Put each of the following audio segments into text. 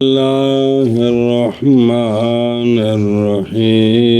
اللہ الرحمن الرحیم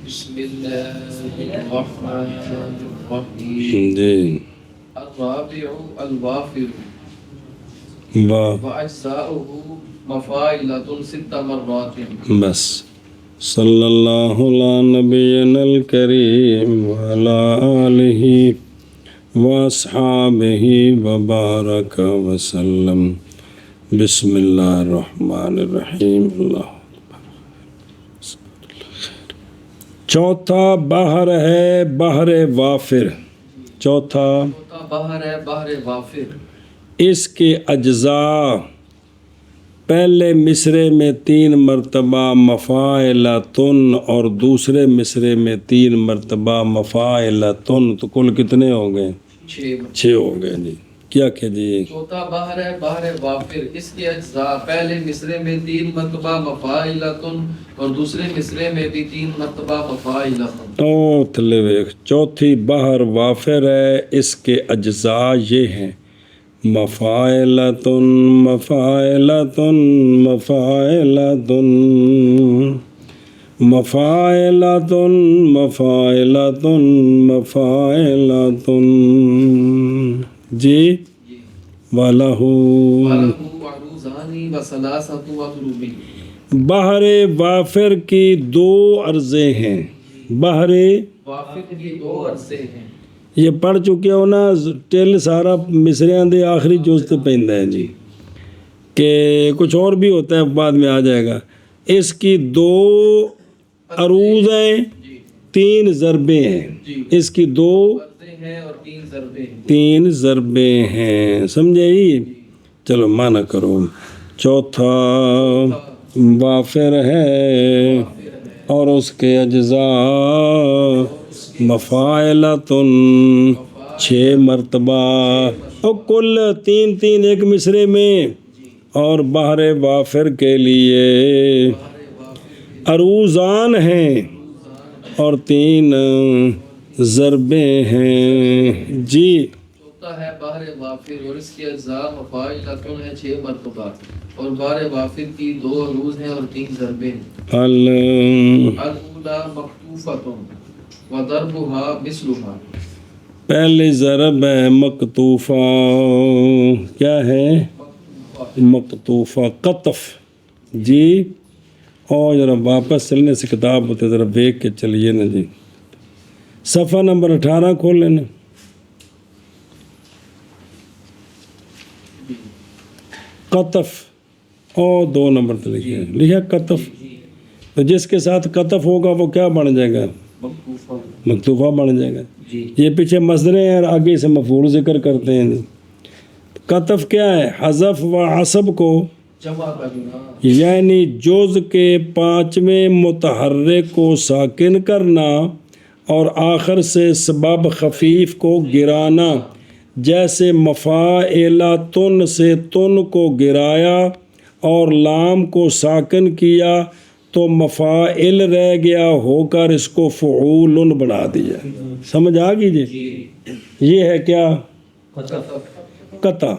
بسم اللہ الرحمن الرحیم جی الرابع الوافر وأجزاؤه مفاعلة 6 مرات بس صلی اللہ علی نبینا الکریم وعلی آلہ واصحابہ وبارک وسلم بسم اللہ الرحمن الرحیم اللہ چوتھا بحر ہے بحر وافر چوتھا بحر ہے بحر وافر اس کے اجزاء پہلے مصرے میں 3 مرتبہ مفاعلتن اور دوسرے مصرے میں 3 مرتبہ مفاعلتن تو کل کتنے ہو گئے 6 ہو گئے جی کیا کہیے چوتھا بحر ہے بحر وافر اس کے اجزاء پہلے مصرے میں 3 مرتبہ مفاعلتن اور دوسرے مصرے میں بھی 3 مرتبہ مفاعلتن تھلے ویکھ چوتھی بحر وافر ہے اس کے اجزاء یہ ہیں مفاعلتن مفاعلتن مفاعلتن مفاعلتن مفاعلتن مفاعلتن جی وَلَهُ عروضان وثلاثۃ اضرب بحر وافر کی 2 عرضیں ہیں بحر وافر کی 2 عرضے ہیں یہ پڑھ چکے ہو نا ٹل سارا مصریاں دے آخری جز تے پیندا ہے جی کہ کچھ اور بھی ہوتا ہے بعد میں آ جائے گا اس کی 2 عروض ہیں 3 ضربیں ہیں اس کی 2 عرضے ہیں اور 3 ضربیں ہیں 3 ضربیں ہیں سمجھے ہی چلو معنی کرو چوتھا وافر ہے اور اس کے اجزاء مفاعلتن 6 مرتبہ اور کل 3 ایک مصرے میں اور بحر وافر کے لیے عروضان ہیں اور 3 ضربیں ہیں جی چوتھا ہے بحر وافر اور اس کے اجزاء مفاعلتن ہے 6 مرتبہ اور بحر وافر کی 2 عروض ہیں اور 3 ضربیں ہیں الاولی مکتوفتن وضربها مثلها پہلی ضرب ہے مکتوفہ کیا ہے مکتوفہ قطف جی اور ذرا واپس چلنے سے کتاب ہوتے ذرا دیکھ کے چلیے نا جی صفحہ نمبر 18 کھول لینا قطف اور 2 نمبر پہ لکھا قطف تو جس کے ساتھ قطف ہوگا وہ کیا بن جائے گا مکتوفہ بن جائے گا یہ پیچھے مصدریں ہیں اور آگے سے مفعول ذکر کرتے ہیں قطف کیا ہے حذف و عصب کو جمع کرنا یعنی جز کے 5ویں متحرک کو ساکن کرنا اور آخر سے سبب خفیف کو گرانا جیسے مفاعلتن سے تن کو گرایا اور لام کو ساکن کیا تو مفاعل رہ گیا ہو کر اس کو فعول بنا دیا سمجھ آ گئی جی یہ ہے کیا قطع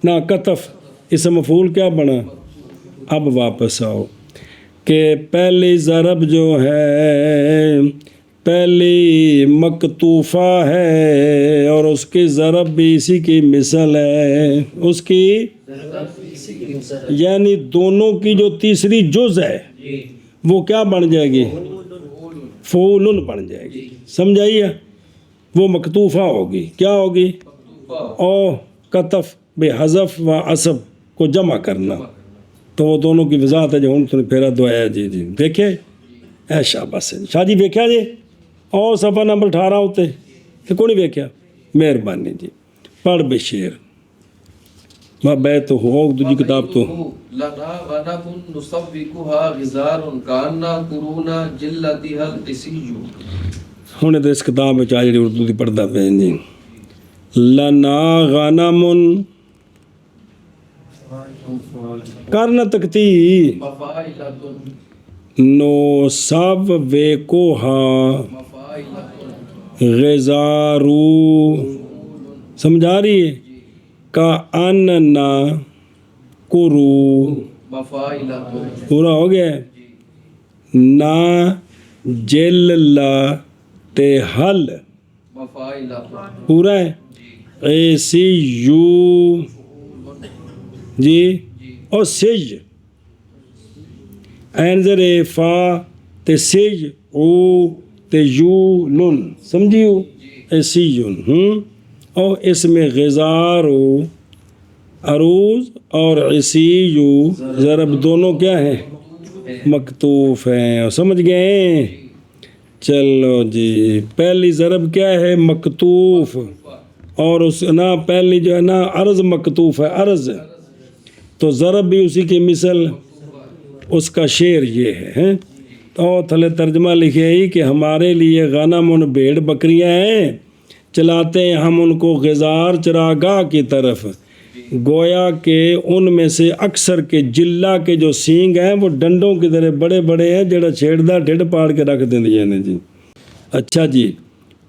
نہ قطف اس مفعول کیا بنا اب واپس آؤ کہ پہلی ضرب جو ہے پہلی مکتوفہ ہے اور اس کی ضرب بھی اسی کی مثل ہے اس کی یعنی دونوں کی جو تیسری جز ہے وہ کیا بن جائے گی فعول بن جائے گی سمجھائیے وہ مکتوفہ ہوگی کیا ہوگی او قطف بحذف و عصب کو جمع کرنا تو وہ دونوں کی وضاحت ہے جو ہم تمہیں پھیرا دعایا جی دیکھے اے شاباش شاہ جی دیکھا جی اور صفحہ نمبر 18 ہوتے کو نہیں دیکھا مہربانی جی پڑھ بے شیر میں بیت ہو دوسری کتاب تو لنا غنم نصبقها غزار کانا قرون جلتها القسیو ہن تے اس کتاب وچ آ جڑی اردو دی پڑھدا پے جی لنا غنم کرنا تکتی مفاعلتن نو سب ویکوہا مفاعلتن غزارو سمجھا رہی ہے کا اننا کرو مفاعلۃ پورا ہو گیا ہے۔ نا جل لا تے حل مفاعلۃ پورا ہے۔ اے سی یو جی اور سج این زر فا تے سج او تے یو لن سمجھیو اے سی یون اور اس میں غزارو عروض اور عصیو ضرب دونوں کیا ہیں مکتوف ہیں، اور سمجھ گئے؟ چلو جی پہلی ضرب کیا ہے مکتوف، اور اس نا پہلی جو ہے نا عرض مکتوف ہے عرض، تو ضرب بھی اسی کی مثل، اس کا شعر یہ ہے تو تھلے ترجمہ لکھے ہی کہ ہمارے لیے غنم ان بھیڑ بکریاں ہیں، چلاتے ہیں ہم ان کو غزار چراگاہ کی طرف، گویا کہ ان میں سے اکثر کے جلا کے جو سینگ ہیں وہ ڈنڈوں کی طرح بڑے بڑے ہیں، جڑا چھیڑدا ڈھڈ پاڑ کے رکھ دیں نے جی۔ اچھا جی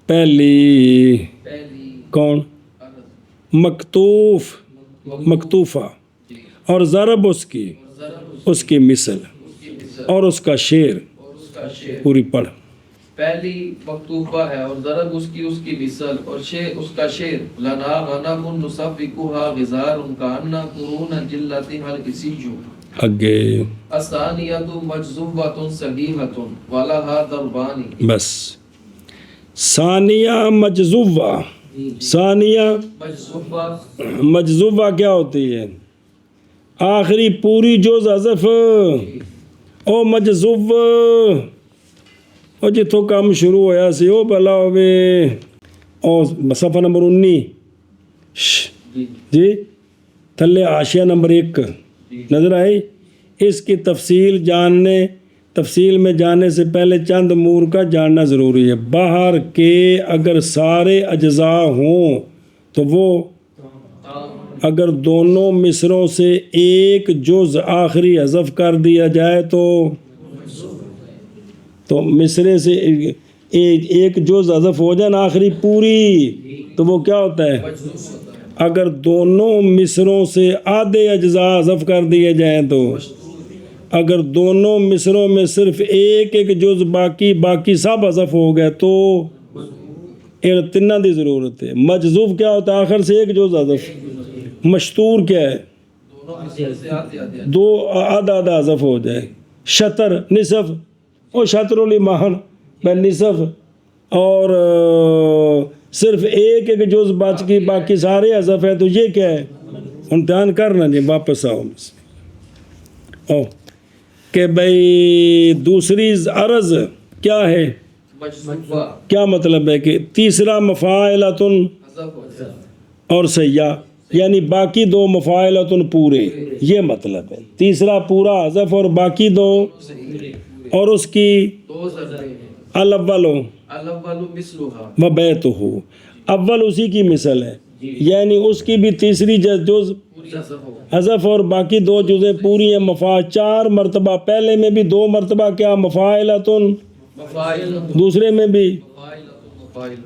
پہلی کون مکتوف مکتوفہ، اور ضرب اس کی مثل اور اس کا شعر پوری پڑھ۔ پہلی مکتوبہ ہے اور ضرب اس کی مثل اور شعر اس کا شعر لنا غنم نصفقها غزار کأن قرون جلت الاسیج اگے الثانیۃ مجذوبۃ صحیحۃ ولها ضربان، بس ثانیہ مجذوبہ، ثانیہ مجذوبہ کیا ہوتی ہے؟ آخری پوری جز حذف، او مجذوب او جتوں کام شروع ہویا سی او بلا ہوئے، او صفحہ نمبر 19 جی تھلے حاشیہ نمبر 1 نظر آئی؟ اس کی تفصیل میں جانے سے پہلے چند امور کا جاننا ضروری ہے۔ باہر کے اگر سارے اجزاء ہوں تو وہ اگر دونوں مصروں سے ایک جز آخری حذف کر دیا جائے تو مصرے سے ایک جز حذف ہو جائے نا آخری پوری، تو وہ کیا ہوتا ہے؟ اگر دونوں مصروں سے آدھے اجزاء حذف کر دیے جائیں تو، اگر دونوں مصروں میں صرف ایک جز باقی سب حذف ہو گئے تو تنہ دی ضرورت ہے۔ مجذوب کیا ہوتا ہے؟ آخر سے ایک جز حذف۔ مشتور کیا ہے؟ دو آدھا حذف ہو جائے۔ شطر نصف اور شطر الایمان نصف، اور صرف ایک جز بچ کی باقی سارے حذف ہے، تو یہ کیا ہے؟ امتحان کرنا جی واپس آؤ کہ بھئی دوسری عرض کیا ہے؟ کیا مطلب ہے کہ تیسرا مفاعلۃ اور سیاح، یعنی باقی دو مفاعلۃ پورے، یہ مطلب ہے تیسرا پورا حذف اور باقی دو، اور اس کی الاول وبیتہ، اول اسی کی مثل ہے، یعنی اس کی بھی تیسری جز حذف اور باقی دو جزیں پوری ہیں، چار مرتبہ، پہلے میں بھی 2 مرتبہ کیا مفاعلۃ، دوسرے میں بھی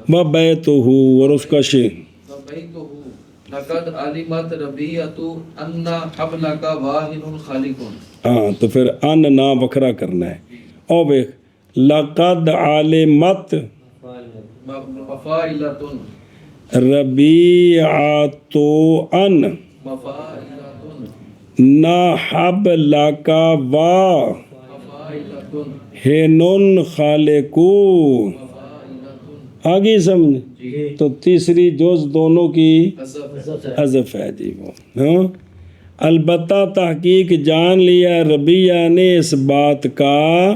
وبیتہ، اور اس کا شعر لقد علمت ربیعۃ ان حبلک واہن خالق، ہاں تو پھر ان نا وکھرا کرنا ہے، اور دیکھ لقد علمت مفاعلۃ ربیعۃ ان نا حبلک واہن خالق، آگے سمجھ؟ تو تیسری جز دونوں کی حذف ہے جی وہ، ہاں البتہ تحقیق جان لیا ربیہ نے اس بات کا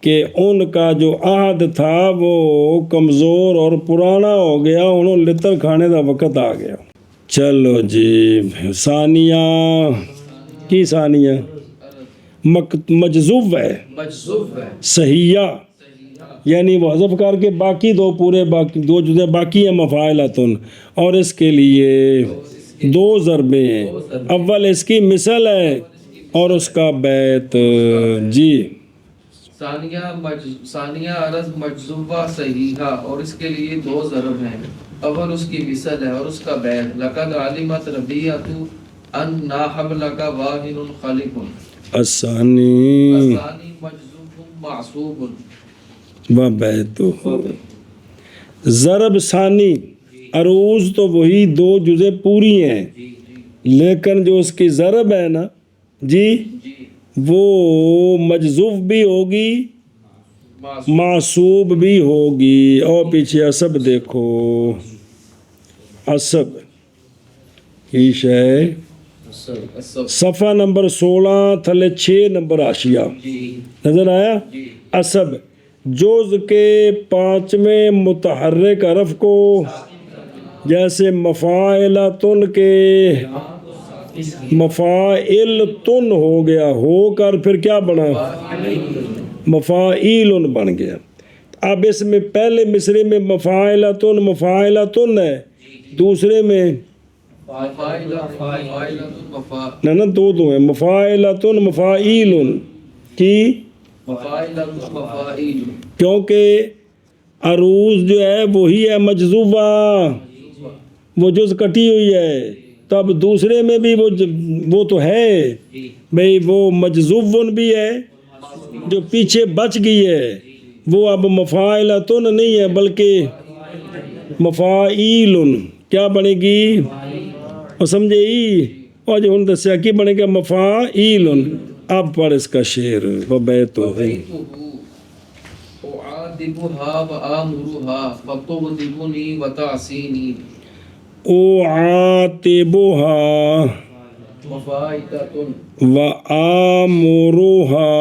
کہ ان کا جو عہد تھا وہ کمزور اور پرانا ہو گیا، انہوں لتر کھانے دا وقت آ گیا۔ چلو جی ثانیہ کی ثانیہ مجذوب ہے صحیحہ، یعنی وہ حذف کر کے باقی دو پورے دو جزیں باقی ہیں مفاعلۃ، اور اس کے لیے 2 ضربیں ہیں، اول اس کی مثل ہے اور اس کا بیت جی۔ ثانیہ عرض مجذوبہ صحیحہ اور اس کے لیے 2 ضرب ہیں، اول اس کی مثل ہے اور اس کا بیت۔ لقد علمت ربیعۃ أن حبلك واهن خلق الثانی الثاني مجذوب معصوب وبیتہ ضرب ثانی عروض تو وہی دو جزء پوری ہیں جی جی لیکن جو اس کی ضرب ہے نا جی جی وہ مجذوف بھی ہوگی معصوب معصوب بھی ہوگی. اور پیچھے عصب دیکھو عصب کی شے السب صفحہ نمبر 16 تھلے 6 نمبر حاشیہ جی نظر آیا. جی عصب جوز کے پانچویں متحرک حرف کو جیسے مفاعلتن کے مفاعلتن ہو گیا ہو کر پھر کیا بنا مفاعیلن بن گیا. اب اس میں پہلے مصرے میں مفاعلتن مفاعلتن ہے دوسرے میں نہ دو ہیں مفاعلتن مفاعیلن کی کیونکہ عروض جو ہے وہی ہے مجذوبہ وہ جز کٹی ہوئی ہے. تب دوسرے میں بھی وہ تو ہے بھئی وہ مجذوب بھی ہے جو پیچھے بچ گئی ہے وہ اب مفاعلتن نہیں ہے بلکہ مفاعیلن کیا بنے گی اور سمجھے ہی اور جو ہن دسیا کی بنے گا مفاعیلن. اب پڑھ اس کا شعر وبیتہ أعذبها وآمرها فتغضبني وتعصيني أعاتبها وآمرها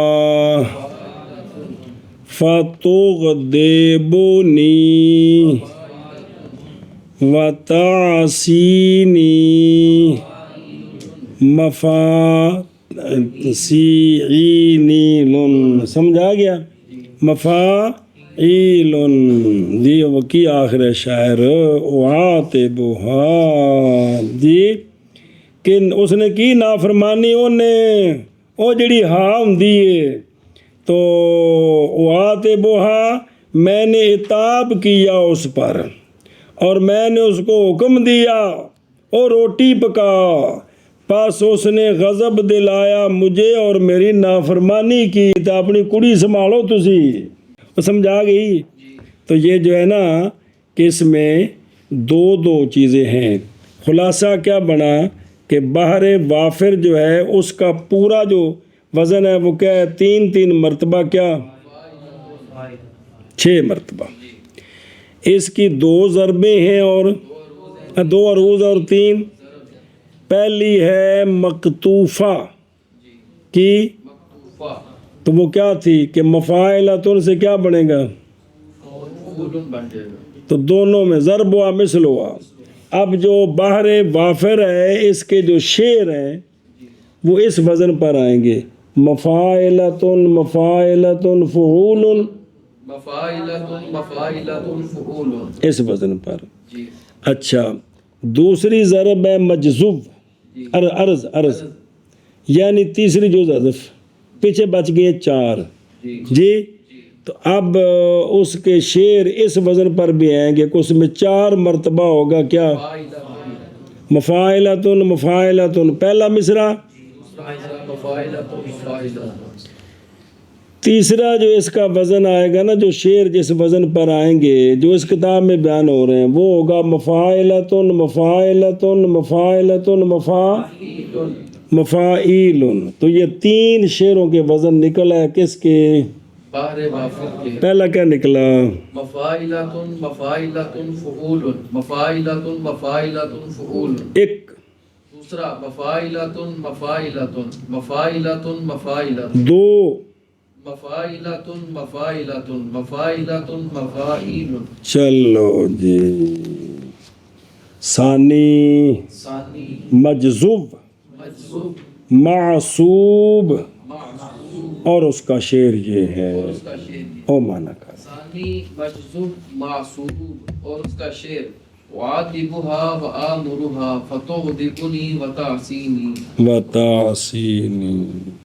فتغضبني وتعصيني مفاعیل سمجھا گیا مفاعیل جی وہ کی آخر شاعر اعاتبها جی کہ اس نے کی نافرمانی او جڑی ہاں ہوندی ہے تو اعاتبها میں نے عتاب کیا اس پر اور میں نے اس کو حکم دیا اور روٹی پکا پس اس نے غضب دلایا مجھے اور میری نافرمانی کی تو اپنی کڑی سنبھالو تسی سمجھا گئی. تو یہ جو ہے نا کہ اس میں دو چیزیں ہیں. خلاصہ کیا بنا کہ بحر وافر جو ہے اس کا پورا جو وزن ہے وہ کیا ہے 3 مرتبہ کیا 6 مرتبہ. اس کی 2 ضربیں ہیں اور 2 عروض اور 3. پہلی ہے مقطوفہ کی تو وہ کیا تھی کہ مفاعلتن سے کیا بنے گا تو دونوں میں ضرب ہوا مثل ہوا. اب جو بحر وافر ہے اس کے جو شعر ہیں وہ اس وزن پر آئیں گے مفاعلتن مفاعلتن فعول اس وزن پر. اچھا دوسری ضرب ہے مجذوب عرض یعنی تیسری جو حذف پیچھے بچ گئے 4 جی. تو اب اس کے شعر اس وزن پر بھی آئیں گے کہ اس میں 4 مرتبہ ہوگا کیا مفاعلتن مفاعلتن پہلا مصرع. تیسرا جو اس کا وزن آئے گا نا جو شعر جس وزن پر آئیں گے جو اس کتاب میں بیان ہو رہے ہیں وہ ہوگا مفاعلتن مفاعلتن مفاعلتن مفاعیلن. تو یہ 3 شعروں کے وزن نکلا ہے کس کے پہلا کیا نکلا مفاعلتن مفاعلتن فعول مفاعلتن مفاعلتن فعول. ایک دوسرا مفاعلتن مفاعلتن مفاعلتن مفاعلتن. 2 مفاعلتن مفاعلتن مفاعلتن مفاعیل. چلو جی ثانی مجذوب معصوب اور اس کا شعر یہ ہے او مانا کر ثانی مجذوب معصوب اور اس کا شعر وعاتبها وآمرها فتغضبني وتعصيني